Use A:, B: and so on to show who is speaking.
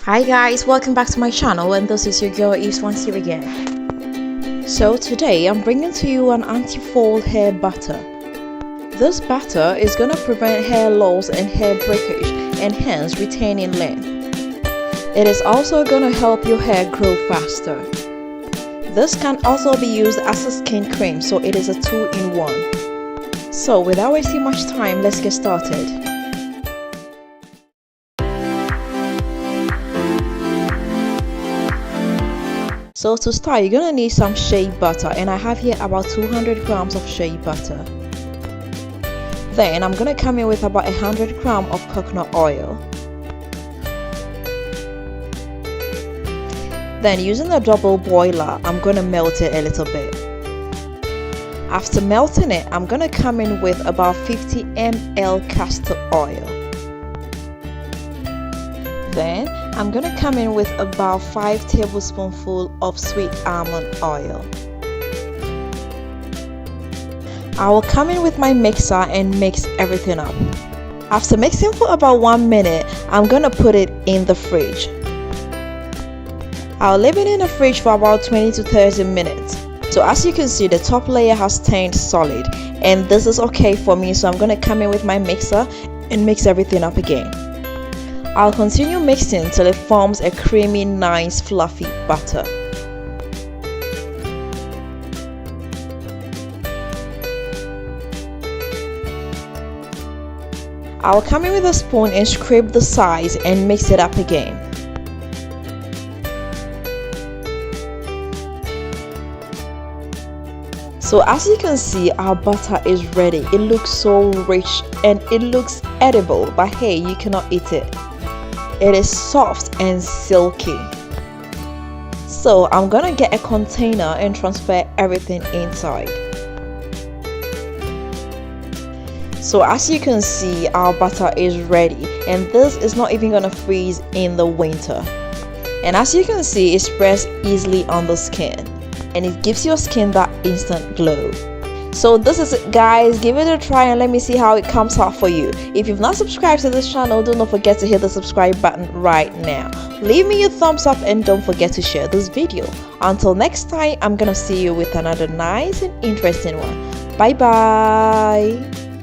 A: Hi guys, welcome back to my channel, and this is your girl Yves once here again. So today I'm bringing to you an anti-fold hair butter. This butter is gonna prevent hair loss and hair breakage and hence retaining length. It is also gonna help your hair grow faster. This can also be used as a skin cream, so it is a 2-in-1. So without wasting much time, let's get started. So to start, you're gonna need some shea butter, and I have here about 200 grams of shea butter. Then I'm gonna come in with about 100 grams of coconut oil. Then using a double boiler, I'm gonna melt it a little bit. After melting it, I'm gonna come in with about 50 ml castor oil. Then I'm gonna come in with about 5 tablespoonfuls of sweet almond oil. I will come in with my mixer and mix everything up. After mixing for about 1 minute, I'm gonna put it in the fridge. I'll leave it in the fridge for about 20 to 30 minutes. So as you can see, the top layer has turned solid, and this is okay for me, so I'm gonna come in with my mixer and mix everything up again. I'll continue mixing till it forms a creamy, nice, fluffy butter. I'll come in with a spoon and scrape the sides and mix it up again. So as you can see, our butter is ready. It looks so rich and it looks edible, but hey, you cannot eat it. It is soft and silky. So I'm gonna get a container and transfer everything inside. So as you can see, our butter is ready, and this is not even gonna freeze in the winter. And as you can see, it spreads easily on the skin, and it gives your skin that instant glow. So this is it guys, give it a try and let me see how it comes out for you. If you've not subscribed to this channel, do not forget to hit the subscribe button right now. Leave me your thumbs up and don't forget to share this video. Until next time, I'm gonna see you with another nice and interesting one. Bye bye.